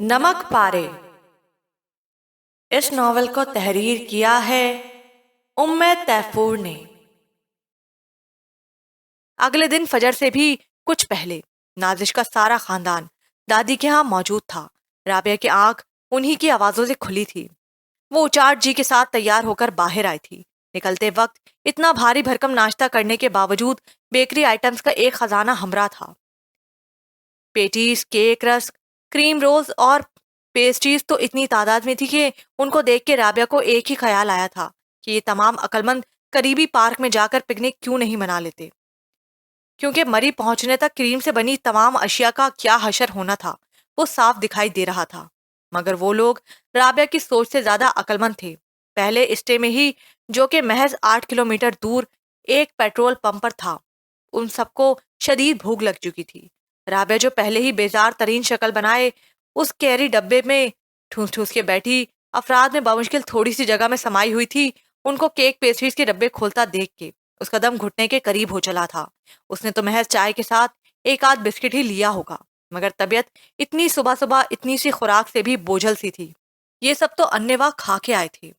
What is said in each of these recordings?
नमक पारे। इस नॉवल को तहरीर किया है उम्मे तैफूर ने। अगले दिन फजर से भी कुछ पहले नाजिश का सारा खानदान दादी के यहाँ मौजूद था। राबिया की आंख उन्हीं की आवाजों से खुली थी। वो उचाट जी के साथ तैयार होकर बाहर आई थी। निकलते वक्त इतना भारी भरकम नाश्ता करने के बावजूद बेकरी आइटम्स का एक खजाना हमरा था। Patties, cake, rusk, cream rolls और पेस्ट्रीज तो इतनी तादाद में थी कि उनको देख के राबिया को एक ही ख्याल आया था कि ये तमाम अक्लमंद करीबी पार्क में जाकर पिकनिक क्यों नहीं मना लेते, क्योंकि मरी पहुंचने तक क्रीम से बनी तमाम अशिया का क्या हशर होना था वो साफ दिखाई दे रहा था। मगर वो लोग राबिया की सोच से ज्यादा अक्लमंद थे। पहले स्टे में ही, जो कि महज 8 किलोमीटर दूर एक पेट्रोल पंप पर था, उन सबको शदीद भूख लग चुकी थी। राबिया जो पहले ही बेजार तरीन शक्ल बनाए उस कैरी डब्बे में ठूस ठूस के बैठी अफराद में बामुश्किल थोड़ी सी जगह में समाई हुई थी, उनको केक पेस्ट्रीज के डब्बे खोलता देख के उसका दम घुटने के करीब हो चला था। उसने तो महज चाय के साथ एक आध बिस्किट ही लिया होगा, मगर तबीयत इतनी सुबह सुबह इतनी सी खुराक से भी बोझल सी थी। ये सब तो अन्नेवाह खा के आए थे।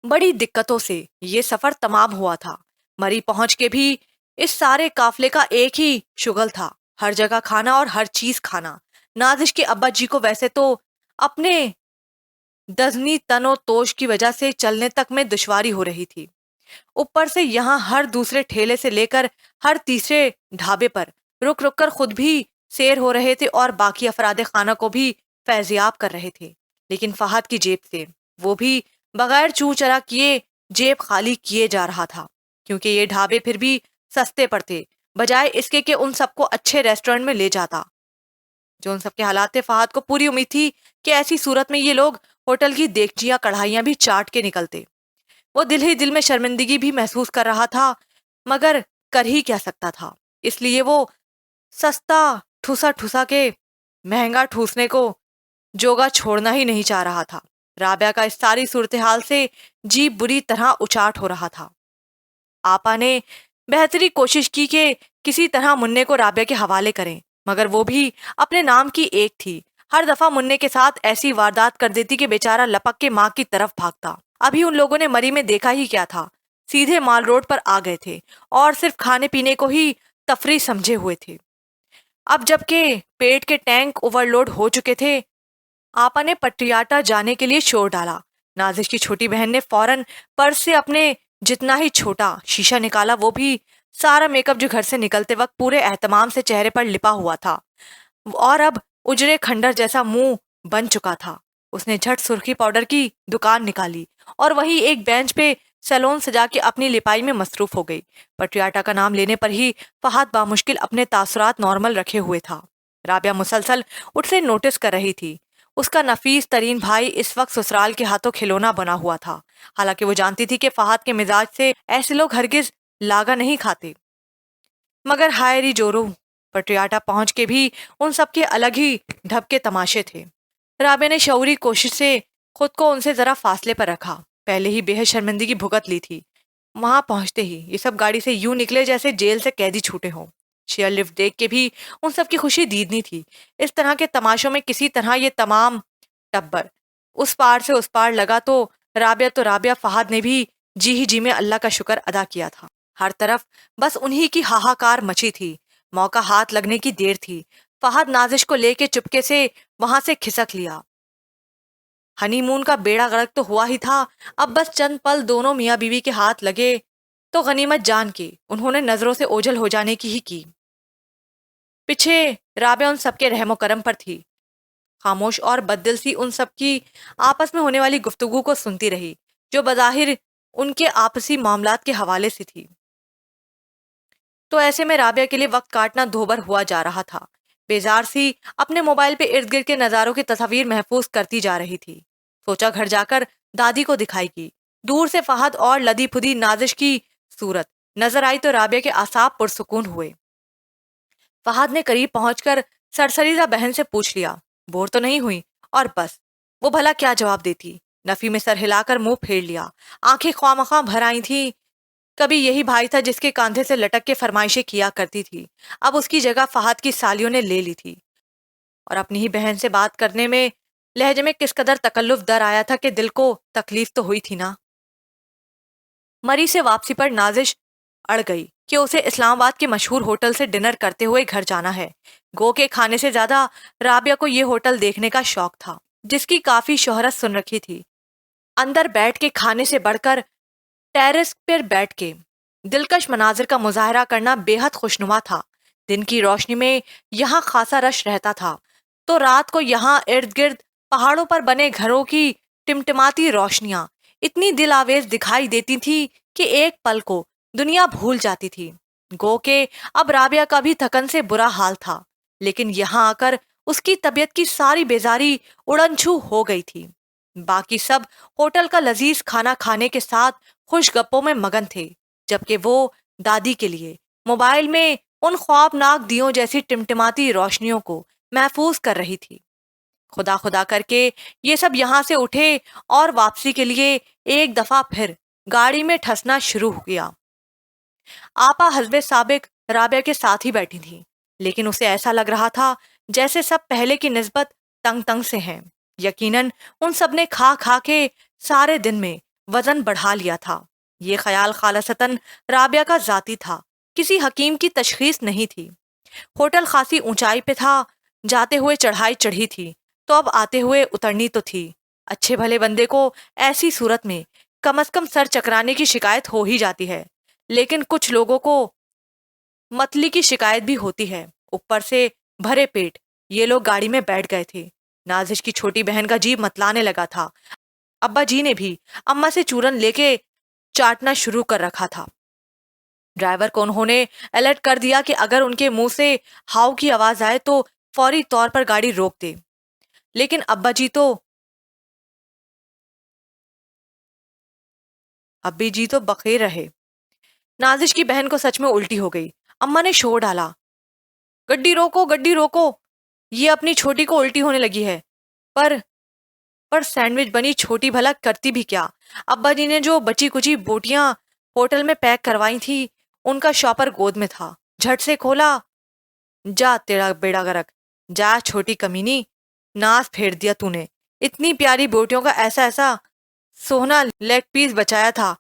बड़ी दिक्कतों से ये सफर तमाम हुआ था। मरी पहुंच के भी इस सारे काफले का एक ही शुगल था, हर जगह खाना और हर चीज खाना। नाजिश के अब्बा जी को वैसे तो अपने दजनी तनो तोश की वजह से चलने तक में दुश्वारी हो रही थी। ऊपर से यहाँ हर दूसरे ठेले से लेकर हर तीसरे ढाबे पर रुक रुक कर खुद भी सैर हो रहे थे और बाकी अफराद खाना को भी फैजियाब कर रहे थे। लेकिन फहद की जेब से, वो भी बगैर चू चरा किए, जेब खाली किए जा रहा था, क्योंकि ये ढाबे फिर भी सस्ते पड़ते बजाय इसके कि उन सबको अच्छे रेस्टोरेंट में ले जाता। जो उन सबके हालात थे, फहद को पूरी उम्मीद थी कि ऐसी सूरत में ये लोग होटल की देगचियां कढ़ाइयां भी चाट के निकलते। वो दिल ही दिल में शर्मिंदगी भी महसूस कर रहा था, मगर कर ही क्या सकता था। इसलिए वो सस्ता ठूसा ठूसा के महंगा ठूसने को जोगा छोड़ना ही नहीं चाह रहा था। राबिया का इस सारी सूरत हाल से जी बुरी तरह उचाट हो रहा था। आपा ने बेहतरी कोशिश की कि किसी तरह मुन्ने को राबिया के हवाले करें, मगर वो भी अपने नाम की एक थी। हर दफा मुन्ने के साथ ऐसी वारदात कर देती कि बेचारा लपक के माँ की तरफ भागता। अभी उन लोगों ने मरी में देखा ही क्या था, सीधे माल रोड पर आ गए थे और सिर्फ खाने पीने को ही तफरी समझे हुए थे। अब जबकि पेट के टैंक ओवरलोड हो चुके थे, आपा ने पटियाटा जाने के लिए शोर डाला। नाजिश की छोटी बहन ने फौरन पर्स से अपने जितना ही छोटा शीशा निकाला, वो भी सारा मेकअप जो घर से निकलते वक्त पूरे एहतमाम से चेहरे पर लिपा हुआ था और अब उजरे खंडर जैसा मुंह बन चुका था। उसने झट सुर्खी पाउडर की दुकान निकाली और वही एक बेंच पे सैलून सजा के अपनी लिपाई में मसरूफ हो गई। पटियाटा का नाम लेने पर ही फहद बामुश्किल अपने तासुरात नॉर्मल रखे हुए था। राबिया मुसलसल उससे नोटिस कर रही थी। उसका नफीस तरीन भाई इस वक्त ससुराल के हाथों खिलौना बना हुआ था। हालांकि वो जानती थी कि फहद के मिजाज से ऐसे लोग हरगिज लागा नहीं खाते, मगर हायरी जोरो, पटियाटा पहुंच के भी उन सबके अलग ही ढब के तमाशे थे। राबे ने शौरी कोशिश से खुद को उनसे जरा फासले पर रखा। पहले ही बेहद शर्मिंदगी भुगत ली थी। वहां पहुंचते ही ये सब गाड़ी से यूं निकले जैसे जेल से कैदी छूटे हों। शेयर लिफ्ट देख के भी उन सबकी खुशी दीदनी थी। इस तरह के तमाशों में किसी तरह ये तमाम टब्बर उस पार से उस पार लगा तो राबिया फहद ने भी जी ही जी में अल्लाह का शुक्र अदा किया था। हर तरफ बस उन्हीं की हाहाकार मची थी। मौका हाथ लगने की देर थी। फहद नाजिश को लेके चुपके से वहां से खिसक लिया। हनीमून का बेड़ा गर्क तो हुआ ही था, अब बस चंद पल दोनों मियाँ बीवी के हाथ लगे तो गनीमत जान के उन्होंने नजरों से ओझल हो जाने की ही की। पीछे राबिया उन सबके रहमो करम पर थी, खामोश और बददिल सी उन सबकी आपस में होने वाली गुफ्तगू को सुनती रही, जो बज़ाहिर उनके आपसी मामलात के हवाले से थी। तो ऐसे में राबिया के लिए वक्त काटना दोभर हुआ जा रहा था। बेजार सी अपने मोबाइल पे इर्द गिर्द के नजारों की तस्वीर महफूज करती जा रही थी। सोचा घर जाकर दादी को दिखाएगी। दूर से फहद और लदी फुदी नाजिश की सूरत नजर आई तो राबिया के आसाब पुरसुकून हुए। फहद ने करीब पहुंचकर सरसरीजा बहन से पूछ लिया, बोर तो नहीं हुई? और बस वो भला क्या जवाब देती। नफी में सर हिलाकर मुंह फेर लिया। आंखें ख्वामख्वाह भर आई थी। कभी यही भाई था जिसके कांधे से लटक के फरमाइशें किया करती थी, अब उसकी जगह फहद की सालियों ने ले ली थी। اور اپنی ہی بہن سے بات کرنے میں لہجے میں کس قدر تکلف در آیا تھا کہ دل کو تکلیف تو ہوئی تھی نا۔ مری سے واپسی پر نازش اڑ گئی کہ اسے اسلام آباد کے مشہور ہوٹل سے ڈنر کرتے ہوئے گھر جانا ہے۔ گو کے کھانے سے زیادہ رابعہ کو یہ ہوٹل دیکھنے کا شوق تھا، جس کی کافی شہرت سن رکھی تھی۔ اندر بیٹھ کے کھانے سے بڑھ کر ٹیرس پر بیٹھ کے دلکش مناظر کا مظاہرہ کرنا بے حد خوشنما تھا۔ دن کی روشنی میں یہاں خاصا رش رہتا تھا، تو رات کو یہاں ارد گرد پہاڑوں پر بنے گھروں کی ٹمٹماتی روشنیاں اتنی دل آویز دکھائی دیتی تھی کہ ایک پل کو دنیا بھول جاتی تھی۔ گو کہ اب رابعہ کا بھی تھکن سے برا حال تھا، لیکن یہاں آ کر اس کی طبیعت کی ساری بیزاری اڑن چھو ہو گئی تھی۔ باقی سب ہوٹل کا لذیذ کھانا کھانے کے ساتھ خوش گپوں میں مگن تھے، جبکہ وہ دادی کے لیے موبائل میں ان خوابناک دیوں جیسی ٹمٹماتی روشنیوں کو محفوظ کر رہی تھی۔ خدا خدا کر کے یہ سب یہاں سے اٹھے اور واپسی کے لیے ایک دفعہ پھر گاڑی میں ٹھسنا شروع ہو گیا۔ آپا حسب سابق رابعہ کے ساتھ ہی بیٹھی تھی، لیکن اسے ایسا لگ رہا تھا جیسے سب پہلے کی نسبت تنگ تنگ سے ہیں۔ یقیناً ان سب نے کھا کھا کے سارے دن میں وزن بڑھا لیا تھا۔ یہ خیال خالصتاً رابعہ کا ذاتی تھا، کسی حکیم کی تشخیص نہیں تھی۔ ہوٹل خاصی اونچائی پہ تھا، جاتے ہوئے چڑھائی چڑھی تھی تو اب آتے ہوئے اترنی تو تھی۔ اچھے بھلے بندے کو ایسی صورت میں کم از کم سر چکرانے کی شکایت ہو ہی جاتی ہے، لیکن کچھ لوگوں کو متلی کی شکایت بھی ہوتی ہے۔ اوپر سے بھرے پیٹ یہ لوگ گاڑی میں بیٹھ گئے تھے۔ نازش کی چھوٹی بہن کا جی متلانے لگا تھا۔ ابا جی نے بھی اماں سے چورن لے کے چاٹنا شروع کر رکھا تھا۔ ڈرائیور کو انہوں نے الرٹ کر دیا کہ اگر ان کے منہ سے ہاؤ کی آواز آئے تو فوری طور پر گاڑی روک دے، لیکن ابی جی تو بخیر رہے۔ نازش کی بہن کو سچ میں الٹی ہو گئی۔ اماں نے شور ڈالا، گڈی روکو گڈی روکو، یہ اپنی چھوٹی کو الٹی ہونے لگی ہے۔ پر سینڈوچ بنی چھوٹی بھلا کرتی بھی کیا؟ ابا جی نے جو بچی کچی بوٹیاں ہوٹل میں پیک کروائی تھی ان کا شاپر گود میں تھا، جھٹ سے کھولا۔ جا تیرا بیڑا گرک، جا چھوٹی کمینی، ناز پھیر دیا تو نے۔ اتنی پیاری بوٹیوں کا ایسا ایسا سوہنا لیگ پیس بچایا تھا،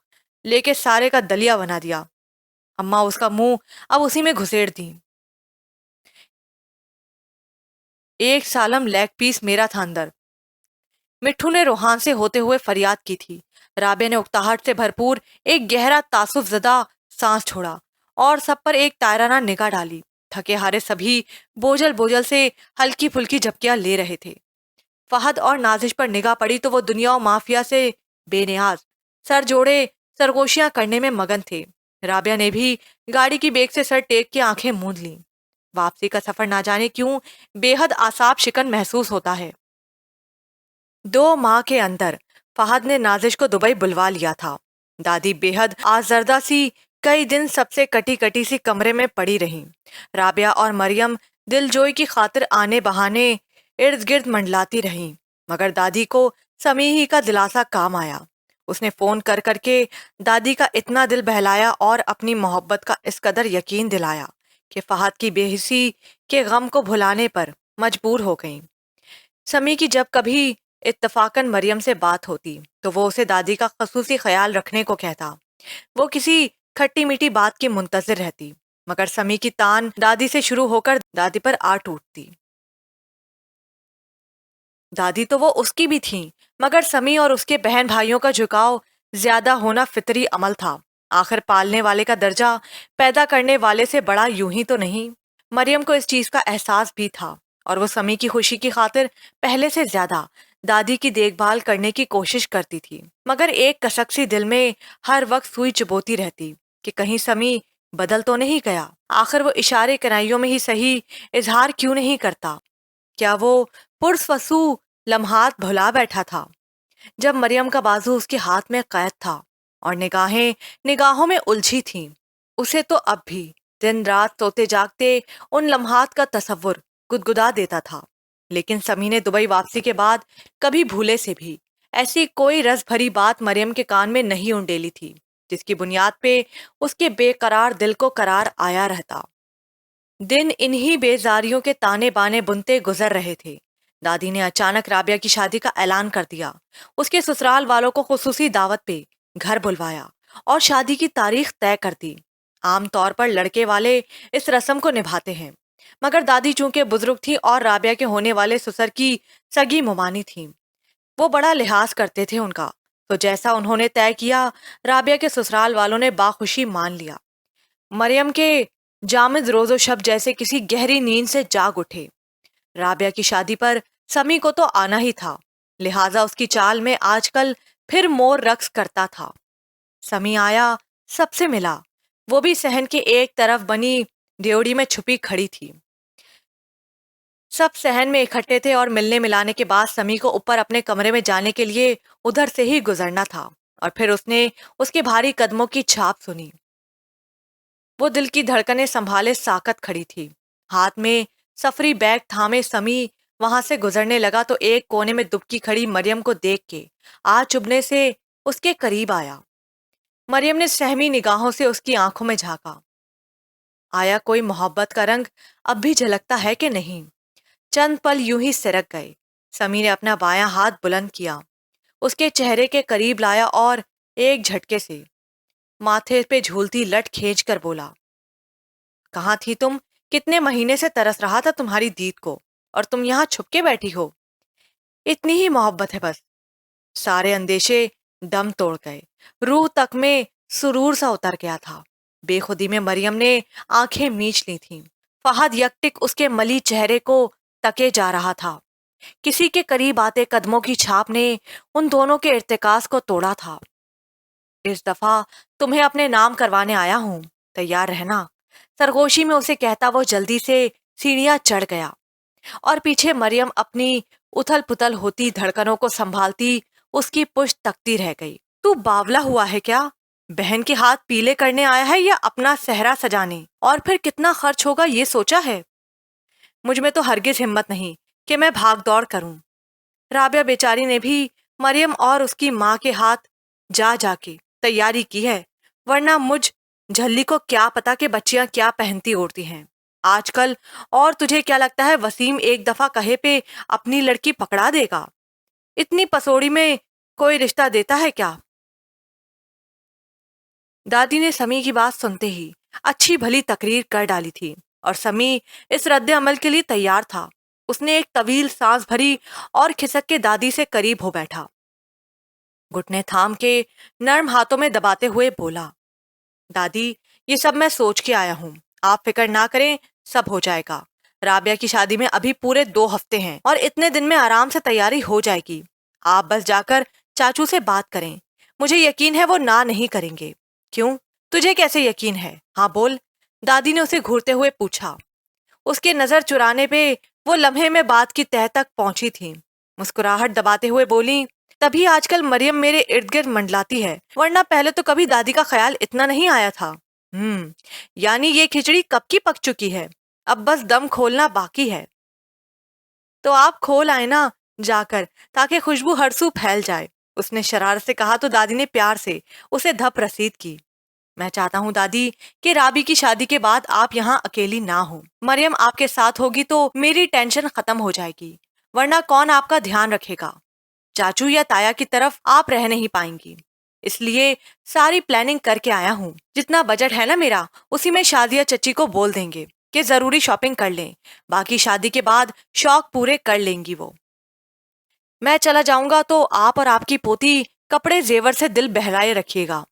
لے کے سارے کا دلیا بنا دیا۔ اماں اس کا منہ اب اسی میں گھسیڑ دی۔ ایک سالم لیگ پیس میرا تھا اندر، مٹھو نے روحان سے ہوتے ہوئے فریاد کی تھی۔ رابعہ نے اکتاہٹ سے بھرپور ایک گہرا تعصب زدہ سانس چھوڑا اور سب پر ایک تائرانہ نگاہ ڈالی۔ تھکے ہارے سبھی بوجھل بوجھل سے ہلکی پھلکی جھپکیاں لے رہے تھے۔ فہد اور نازش پر نگاہ پڑی تو وہ دنیا و مافیا سے بے نیاز سر جوڑے سرگوشیاں کرنے میں مگن تھے۔ رابعہ نے بھی گاڑی کی بیک سے سر ٹیک کے آنکھیں موند لیں۔ واپسی کا سفر نہ جانے کیوں بے حد اعصاب شکن محسوس ہوتا ہے۔ 2 ماہ کے اندر فہد نے نازش کو دبئی بلوا لیا تھا۔ دادی بے حد آزردہ سی کئی دن سب سے کٹی کٹی سی کمرے میں پڑی رہیں۔ رابعہ اور مریم دل جوئی کی خاطر آنے بہانے ارد گرد منڈلاتی رہیں، مگر دادی کو سمیع کا دلاسا کام آیا۔ اس نے فون کر کر کے دادی کا اتنا دل بہلایا اور اپنی محبت کا اس قدر یقین دلایا کہ فہد کی بے حسی کے غم کو بھلانے پر مجبور ہو گئیں۔ سمیع کی جب کبھی اتفاقاً مریم سے بات ہوتی تو وہ اسے دادی کا خصوصی خیال رکھنے کو کہتا۔ وہ کسی کھٹی میٹھی بات کی منتظر رہتی، مگر سمیع کی تان دادی سے شروع ہو کر دادی پر آ ٹوٹتی۔ دادی تو وہ اس کی بھی تھیں، مگر سمیع اور اس کے بہن بھائیوں کا جھکاؤ زیادہ ہونا فطری عمل تھا۔ آخر پالنے والے کا درجہ پیدا کرنے والے سے بڑا یوں ہی تو نہیں۔ مریم کو اس چیز کا احساس بھی تھا اور وہ سمیع کی خوشی کی خاطر پہلے سے زیادہ دادی کی دیکھ بھال کرنے کی کوشش کرتی تھی، مگر ایک کسک سی دل میں ہر وقت سوئی چبوتی رہتی کہ کہیں سمیع بدل تو نہیں گیا۔ آخر وہ اشارے کنائیوں میں ہی صحیح اظہار کیوں نہیں کرتا؟ کیا وہ پرسوسو لمحات بھلا بیٹھا تھا جب مریم کا بازو اس کے ہاتھ میں قید تھا اور نگاہیں نگاہوں میں الجھی تھیں؟ اسے تو اب بھی دن رات سوتے جاگتے ان لمحات کا تصور گدگدا دیتا تھا، لیکن سمیع نے دبئی واپسی کے بعد کبھی بھولے سے بھی ایسی کوئی رس بھری بات مریم کے کان میں نہیں انڈیلی تھی جس کی بنیاد پہ اس کے بے قرار دل کو قرار آیا رہتا۔ दिन इन्हीं बेजारियों के ताने बाने बुनते गुजर रहे थे। दादी ने अचानक राबिया की शादी का ऐलान कर दिया। उसके ससुराल वालों को खुसूसी दावत पे घर बुलवाया और शादी की तारीख तय कर दी। आमतौर पर लड़के वाले इस रस्म को निभाते हैं, मगर दादी चूंकि बुजुर्ग थी और राबिया के होने वाले ससुर की सगी मुमानी थी, वो बड़ा लिहाज करते थे उनका। तो जैसा उन्होंने तय किया, राबिया के ससुराल वालों ने बाखुशी मान लिया। मरियम के जामिद रोजो शब जैसे किसी गहरी नींद से जाग उठे। राबिया की शादी पर समी को तो आना ही था, लिहाजा उसकी चाल में आजकल फिर मोर रक्स करता था। समी आया, सबसे मिला। वो भी सहन के एक तरफ बनी ड्योढ़ी में छुपी खड़ी थी। सब सहन में इकट्ठे थे और मिलने मिलाने के बाद समी को ऊपर अपने कमरे में जाने के लिए उधर से ही गुजरना था। और फिर उसने उसके भारी कदमों की छाप सुनी। वो दिल की धड़कनें संभाले साकत खड़ी थी। हाथ में सफरी बैग थामे समी वहां से गुजरने लगा तो एक कोने में दुबकी खड़ी मरियम को देख के आ चुभने से उसके करीब आया। मरियम ने सहमी निगाहों से उसकी आंखों में झांका। आया कोई मोहब्बत का रंग अब भी झलकता है कि नहीं? चंद पल यूं ही सिरक गए। समी ने अपना बायां हाथ बुलंद किया, उसके चेहरे के करीब लाया और एक झटके से माथे पे झूलती लट खींच कर बोला, कहाँ थी तुम? कितने महीने से तरस रहा था तुम्हारी दीद को, और तुम यहाँ छुप के बैठी हो। इतनी ही मोहब्बत है बस। सारे अंदेशे दम तोड़ गए। रूह तक में सुरूर सा उतर गया था। बेखुदी में मरियम ने आंखें मीच ली थीं। फहद यकटिक उसके मली चेहरे को तके जा रहा था। किसी के करीब आते कदमों की छाप ने उन दोनों के इर्तिकाज को तोड़ा था। इस दफा तुम्हें अपने नाम करवाने आया हूं, तैयार रहना। सरगोशी में उसे कहता वो जल्दी से सीढ़ियां चढ़ गया और पीछे मरियम अपनी उथल पुथल होती धड़कनों को संभालती उसकी पुश्त तकती रह गई। तू बावला हुआ है क्या? बहन के हाथ पीले करने आया है या अपना सेहरा सजाने? और फिर कितना खर्च होगा ये सोचा है? मुझ में तो हरगिज हिम्मत नहीं कि मैं भाग दौड़ करूं। राबिया बेचारी ने भी मरियम और उसकी माँ के हाथ जा जाके तैयारी की है, वरना मुझ झल्ली को क्या पता कि बच्चियां क्या पहनती ओढ़ती हैं आजकल। और तुझे क्या लगता है वसीम एक दफा कहे पे अपनी लड़की पकड़ा देगा? इतनी पसोड़ी में कोई रिश्ता देता है क्या? दादी ने समी की बात सुनते ही अच्छी भली तकरीर कर डाली थी और समी इस रद्द अमल के लिए तैयार था। उसने एक तवील सांस भरी और खिसक के दादी से करीब हो बैठा। घुटने थाम के नर्म हाथों में दबाते हुए बोला, दादी ये सब मैं सोच के आया हूँ, आप फिक्र ना करें, सब हो जाएगा। राबिया की शादी में अभी पूरे 2 हफ्ते हैं और इतने दिन में आराम से तैयारी हो जाएगी। आप बस जाकर चाचू से बात करें, मुझे यकीन है वो ना नहीं करेंगे। क्यों, तुझे कैसे यकीन है? हाँ बोल, दादी ने उसे घूरते हुए पूछा। उसके नजर चुराने पे वो लम्हे में बात की तह तक पहुंची थी। मुस्कुराहट दबाते हुए बोली, तभी आजकल मरियम मेरे इर्द गिर्द मंडलाती है, वरना पहले तो कभी दादी का ख्याल इतना नहीं आया था। यानी ये खिचड़ी कब की पक चुकी है, अब बस दम खोलना बाकी है। तो आप खोल आए ना जाकर, ताकि खुशबू हर सू फैल जाए, उसने शरारत से कहा तो दादी ने प्यार से उसे धप रसीद की। मैं चाहता हूँ दादी कि राबी की शादी के बाद आप यहाँ अकेली ना हो। मरियम आपके साथ होगी तो मेरी टेंशन खत्म हो जाएगी, वरना कौन आपका ध्यान रखेगा? चाचू या ताया की तरफ आप रह नहीं पाएंगी। इसलिए सारी प्लानिंग करके आया हूँ। जितना बजट है ना मेरा, उसी में शादिया चच्ची को बोल देंगे कि जरूरी शॉपिंग कर लें, बाकी शादी के बाद शौक पूरे कर लेंगी वो। मैं चला जाऊंगा तो आप और आपकी पोती कपड़े जेवर से दिल बहलाए रखिएगा।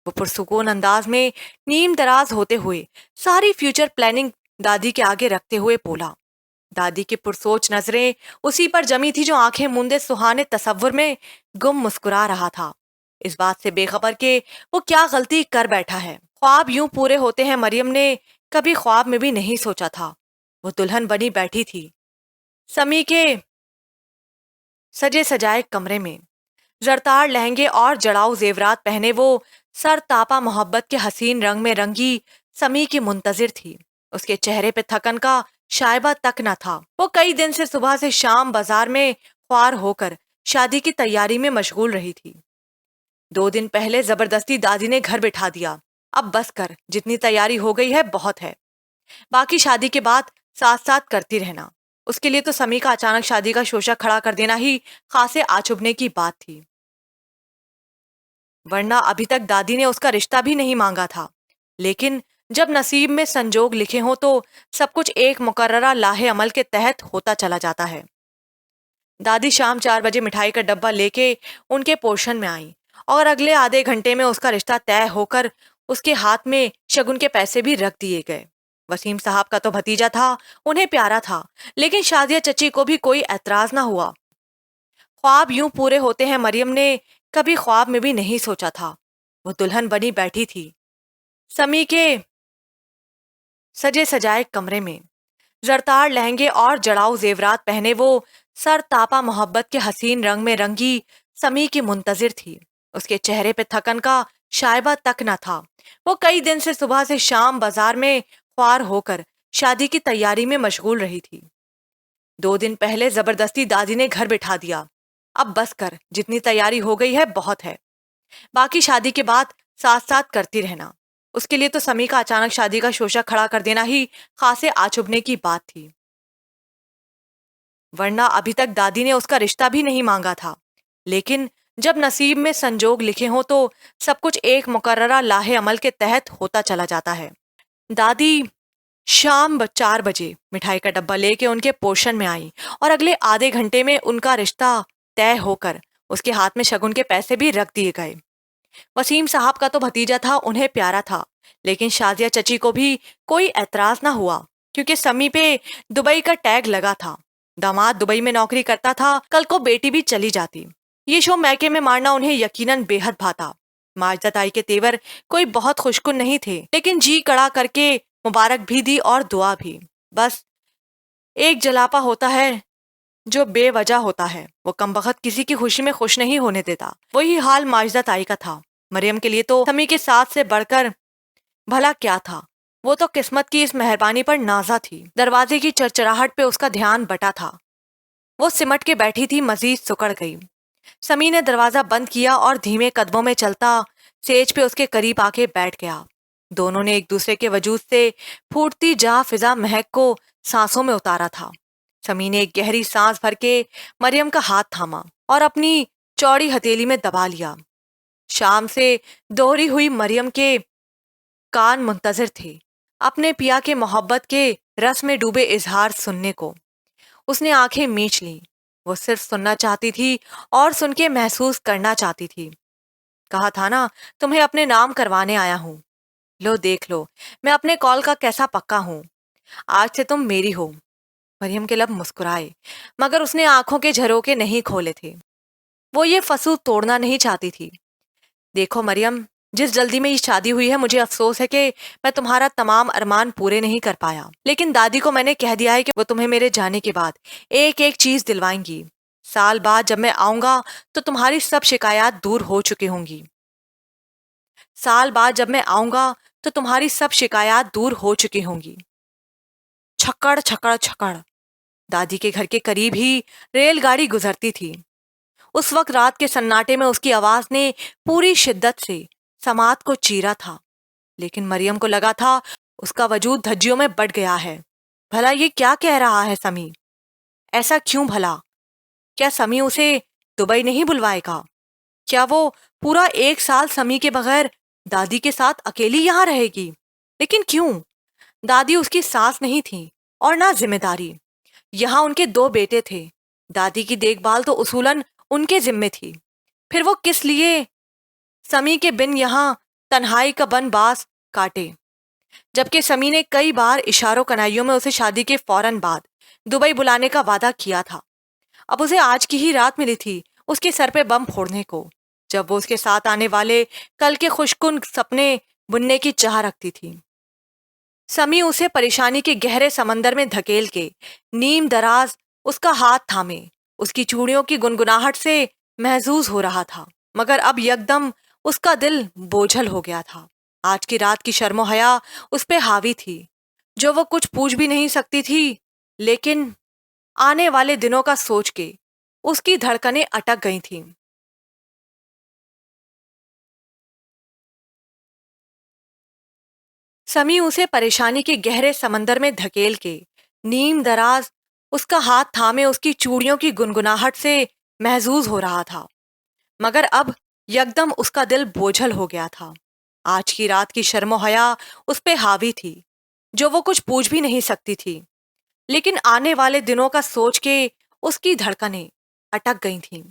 वो पुरसुकून अंदाज में नीम दराज होते हुए सारी फ्यूचर प्लानिंग दादी के आगे रखते हुए बोला। दादी की पुरसोच नजरें उसी पर जमी थी जो आंखें मूंदे सुहाने तसव्वुर में गुम मुस्कुरा रहा था, इस बात से बेखबर के वो क्या गलती कर बैठा है। ख्वाब यूं पूरे होते हैं मरियम ने कभी ख्वाब में भी नहीं सोचा था। वो दुल्हन बनी बैठी थी समी के सजे सजाए कमरे में। जरतार लहंगे और जड़ाऊ जेवरात पहने वो सर तापा मोहब्बत के हसीन रंग में रंगी समी की मुंतजिर थी। उसके चेहरे पे थकन का शायबा तक न था। वो कई दिन से सुबह से शाम बाजार में ख्वार होकर शादी की तैयारी में मशगूल रही थी। 2 दिन पहले जबरदस्ती दादी ने घर बिठा दिया। अब बस कर, जितनी तैयारी हो गई है बहुत है। باقی شادی کے بعد ساتھ ساتھ کرتی رہنا، اس کے لیے تو سمی کا اچانک شادی کا شوشہ کھڑا کر دینا ہی خاصے آچبنے کی بات تھی، ورنہ ابھی تک دادی نے اس کا رشتہ بھی نہیں مانگا تھا۔ لیکن جب نصیب میں سنجوگ لکھے ہوں تو سب کچھ ایک مقررہ لاہ عمل کے تحت ہوتا چلا جاتا ہے۔ دادی شام 4 بجے مٹھائی کا ڈبہ لے کے ان کے پورشن میں آئیں اور اگلے آدھے گھنٹے میں اس کا رشتہ طے ہو کر اس کے ہاتھ میں شگن کے پیسے بھی رکھ دیے گئے۔ وسیم صاحب کا تو بھتیجا تھا، انہیں پیارا تھا، لیکن شازیہ چچی کو بھی کوئی اعتراض نہ ہوا۔ خواب یوں پورے ہوتے ہیں مریم نے کبھی خواب میں بھی نہیں سوچا تھا۔ وہ دلہن بنی بیٹھی تھی سمی کے سجے سجائے کمرے میں، زرتار لہنگے اور جڑاؤ زیورات پہنے وہ سر تاپا محبت کے حسین رنگ میں رنگی سمی کی منتظر تھی۔ اس کے چہرے پہ تھکن کا شائبہ تک نہ تھا۔ وہ کئی دن سے صبح سے شام بازار میں خوار ہو کر شادی کی تیاری میں مشغول رہی تھی۔ 2 دن پہلے زبردستی دادی نے گھر بٹھا دیا، اب بس کر، جتنی تیاری ہو گئی ہے بہت ہے، باقی شادی کے بعد ساتھ ساتھ کرتی رہنا۔ اس کے لیے تو سمی کا اچانک شادی کا شوشہ کھڑا کر دینا ہی خاصے آچبنے کی بات تھی، ورنہ ابھی تک دادی نے اس کا رشتہ بھی نہیں مانگا تھا۔ لیکن جب نصیب میں سنجوگ لکھے ہوں تو سب کچھ ایک مقررہ لاہ عمل کے تحت ہوتا چلا جاتا ہے۔ دادی شام 4 بجے مٹھائی کا ڈبہ لے کے ان کے پورشن میں آئی اور اگلے آدھے گھنٹے میں ان کا رشتہ طے ہو کر اس کے ہاتھ میں شگن کے پیسے بھی رکھ دیے گئے۔ وسیم صاحب کا تو بھتیجا تھا، انہیں پیارا تھا، لیکن شازیہ چچی کو بھی کوئی اعتراض نہ ہوا، کیونکہ سمی پہ دبئی کا ٹیگ لگا تھا۔ داماد دبئی میں نوکری کرتا تھا، کل کو بیٹی بھی چلی جاتی۔ یہ شو میکے میں مارنا انہیں یقیناً بے حد بھاتا۔ ماجدہ تائی کے تیور کوئی بہت خوشکن نہیں تھے، لیکن جی کڑا کر کے مبارک بھی دی اور دعا بھی۔ بس ایک جلاپا ہوتا ہے جو بے وجہ ہوتا ہے، وہ کمبخت کسی کی خوشی میں خوش نہیں ہونے دیتا۔ وہی حال ماجدہ تائی کا تھا۔ مریم کے لیے تو سمی کے ساتھ سے بڑھ کر بھلا کیا تھا، وہ تو قسمت کی اس مہربانی پر نازا تھی۔ دروازے کی چرچراہٹ پہ اس کا دھیان بٹا تھا، وہ سمٹ کے بیٹھی تھی، مزید سکڑ گئی۔ سمی نے دروازہ بند کیا اور دھیمے قدموں میں چلتا سیج پہ اس کے قریب آ کے بیٹھ گیا۔ دونوں نے ایک دوسرے کے وجود سے پھوٹتی جا فضا مہک کو سانسوں میں اتارا تھا۔ سمی نے ایک گہری سانس بھر کے مریم کا ہاتھ تھاما اور اپنی چوڑی ہتھیلی میں دبا لیا۔ شام سے دوہری ہوئی مریم کے کان منتظر تھے اپنے پیا کے محبت کے رس میں ڈوبے اظہار سننے کو۔ اس نے آنکھیں میچ لیں، وہ صرف سننا چاہتی تھی اور سن کے محسوس کرنا چاہتی تھی۔ کہا تھا نا، تمہیں اپنے نام کروانے آیا ہوں، لو دیکھ لو میں اپنے کال کا کیسا پکا ہوں، آج سے تم میری ہو۔ مریم کے لب مسکرائے، مگر اس نے آنکھوں کے جھروکے نہیں کھولے تھے۔ وہ یہ فصول توڑنا نہیں چاہتی تھی۔ دیکھو مریم، جس جلدی میں یہ شادی ہوئی ہے، مجھے افسوس ہے کہ میں تمہارا تمام ارمان پورے نہیں کر پایا، لیکن دادی کو میں نے کہہ دیا ہے کہ وہ تمہیں میرے جانے کے بعد ایک ایک چیز دلوائیں گی۔ سال بعد جب میں آؤں گا تو تمہاری سب شکایات دور ہو چکی ہوں گی۔ سال بعد جب میں آؤں گا تو تمہاری سب شکایات دور ہو چکی ہوں گی۔ چھکڑ چھکڑ چھکڑ، دادی کے گھر کے قریب ہی ریل گاڑی گزرتی تھی۔ اس وقت رات کے سناٹے میں اس کی آواز نے پوری شدت سے سماعت کو چیرا تھا، لیکن مریم کو لگا تھا اس کا وجود دھجیوں میں بٹ گیا ہے۔ بھلا یہ کیا کہہ رہا ہے سمی؟ ایسا کیوں بھلا؟ کیا سمی اسے دبئی نہیں بلوائے گا؟ کیا وہ پورا 1 سال سمی کے بغیر دادی کے ساتھ اکیلی یہاں رہے گی؟ لیکن کیوں؟ دادی اس کی ساس نہیں تھی اور نہ ذمہ داری۔ یہاں ان کے 2 بیٹے تھے، دادی کی دیکھ بھال تو اصولاً ان کے ذمے تھی۔ پھر وہ کس لیے سمی کے بن یہاں تنہائی کا بن باز کاٹے؟ جبکہ سمی نے کئی بار اشاروں کنائیوں میں اسے شادی کے فوراً بعد دبئی بلانے کا وعدہ کیا تھا۔ اب اسے آج کی ہی رات ملی تھی اس کے سر پہ بم پھوڑنے کو، جب وہ اس کے ساتھ آنے والے کل کے خوشکن سپنے بننے کی چاہ رکھتی تھی۔ سمی اسے پریشانی کے گہرے سمندر میں دھکیل کے نیم دراز اس کا ہاتھ تھامے اس کی چوڑیوں کی گنگناہٹ سے محظوظ ہو رہا تھا، مگر اب یکدم اس کا دل بوجھل ہو گیا تھا۔ آج کی رات کی شرم و حیا اس پہ حاوی تھی، جو وہ کچھ پوچھ بھی نہیں سکتی تھی، لیکن آنے والے دنوں کا سوچ کے اس کی دھڑکنیں اٹک گئی تھیں۔ समी उसे परेशानी के गहरे समंदर में धकेल के नीम दराज उसका हाथ थामे उसकी चूड़ियों की गुनगुनाहट से महजूज हो रहा था। मगर अब यकदम उसका दिल बोझल हो गया था। आज की रात की शर्मो हया उस पे हावी थी, जो वो कुछ पूछ भी नहीं सकती थी। लेकिन आने वाले दिनों का सोच के उसकी धड़कनें अटक गई थीं।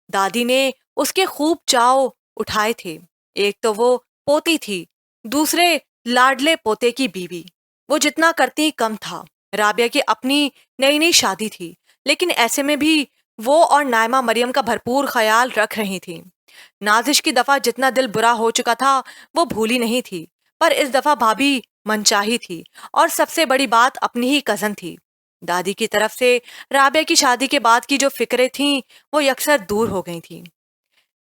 दादी ने उसके खूब चाव उठाए थे। एक तो वो पोती थी, दूसरे लाडले पोते की बीवी। वो जितना करती कम था। राबिया की अपनी नई नई शादी थी, लेकिन ऐसे में भी वो और नायमा मरियम का भरपूर ख्याल रख रही थी। नाजिश की दफा जितना दिल बुरा हो चुका था वो भूली नहीं थी, पर इस दफा भाभी मनचाही थी, और सबसे बड़ी बात अपनी ही कजन थी। दादी की तरफ से राबिया की शादी के बाद की जो फिक्रें थीं वो यकसर दूर हो गई थीं।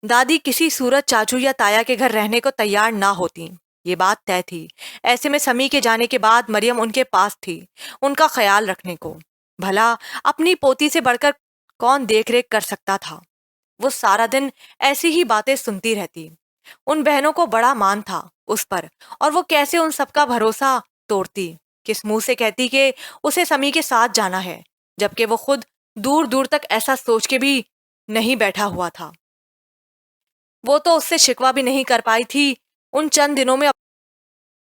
दादी किसी सूरत चाचू या ताया के घर रहने को तैयार ना होती, ये बात तय थी। ऐसे में समी के जाने के बाद मरियम उनके पास थी, उनका ख्याल रखने को। भला अपनी पोती से बढ़कर कौन देख रेख कर सकता था। वो सारा दिन ऐसी ही बातें सुनती रहती। उन बहनों को बड़ा मान था उस पर, और वो कैसे उन सबका भरोसा तोड़ती। किस मुंह से कहती कि उसे समी के साथ जाना है, जबकि वो खुद दूर दूर तक ऐसा सोच के भी नहीं बैठा हुआ था। वो तो उससे शिकवा भी नहीं कर पाई थी। उन चंद दिनों में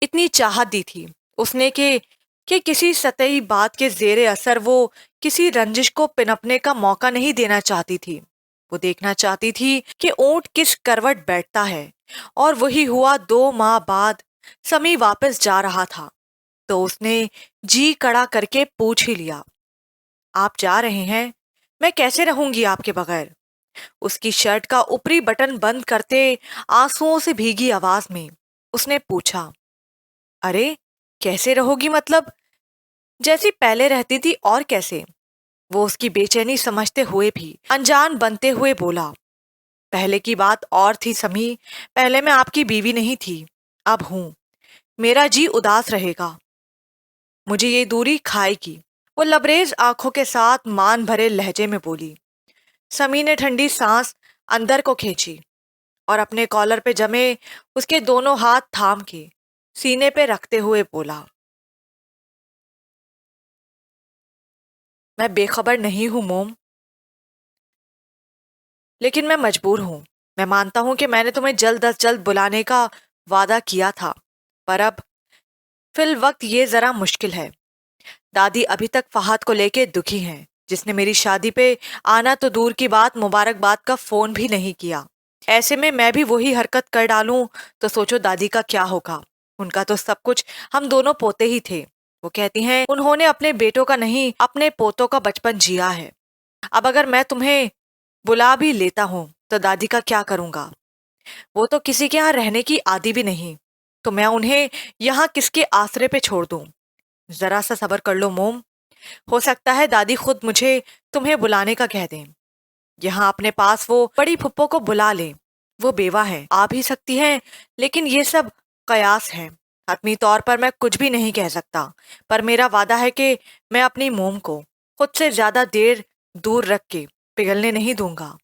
इतनी चाहत दी थी उसने कि किसी सतही बात के जेरे असर वो किसी रंजिश को पिनपने का मौका नहीं देना चाहती थी। वो देखना चाहती थी कि ऊंट किस करवट बैठता है। और वही हुआ। 2 माह बाद समी वापस जा रहा था तो उसने जी कड़ा करके पूछ ही लिया, आप जा रहे हैं? मैं कैसे रहूंगी आपके बगैर? उसकी शर्ट का ऊपरी बटन बंद करते आंसुओं से भीगी आवाज में उसने पूछा, अरे कैसे रहोगी मतलब? जैसी पहले रहती थी और कैसे? वो उसकी बेचैनी समझते हुए भी अनजान बनते हुए बोला, पहले की बात और थी समी। पहले मैं आपकी बीवी नहीं थी, अब हूं। मेरा जी उदास रहेगा, मुझे ये दूरी खाएगी। वो लबरेज आंखों के साथ मान भरे लहजे में बोली। समी ने ठंडी सांस अंदर को खींची और अपने कॉलर पे जमे उसके दोनों हाथ थाम के सीने पे रखते हुए बोला, मैं बेखबर नहीं हूं मोम, लेकिन मैं मजबूर हूं। मैं मानता हूं कि मैंने तुम्हें जल्द अज जल्द बुलाने का वादा किया था, पर अब फिल वक्त ये जरा मुश्किल है। दादी अभी तक फहद को लेके दुखी हैं, जिसने मेरी शादी पे आना तो दूर की बात, मुबारकबाद का फोन भी नहीं किया। ऐसे में मैं भी वही हरकत कर डालूं तो सोचो दादी का क्या होगा। उनका तो सब कुछ हम दोनों पोते ही थे। वो कहती हैं उन्होंने अपने बेटों का नहीं, अपने पोतों का बचपन जिया है। अब अगर मैं तुम्हें बुला भी लेता हूं तो दादी का क्या करूंगा? वो तो किसी के यहाँ रहने की आदी भी नहीं, तो मैं उन्हें यहाँ किसके आसरे पे छोड़ दूं? जरा सा सब्र कर लो मोम। हो सकता है दादी खुद मुझे तुम्हें बुलाने का कह दें। यहाँ अपने पास वो बड़ी फुप्पो को बुला ले। वो बेवा है, आ भी सकती है, लेकिन ये सब कयास है। हतमी तौर पर मैं कुछ भी नहीं कह सकता, पर मेरा वादा है कि मैं अपनी मोम को खुद से ज्यादा देर दूर रख के पिघलने नहीं दूंगा।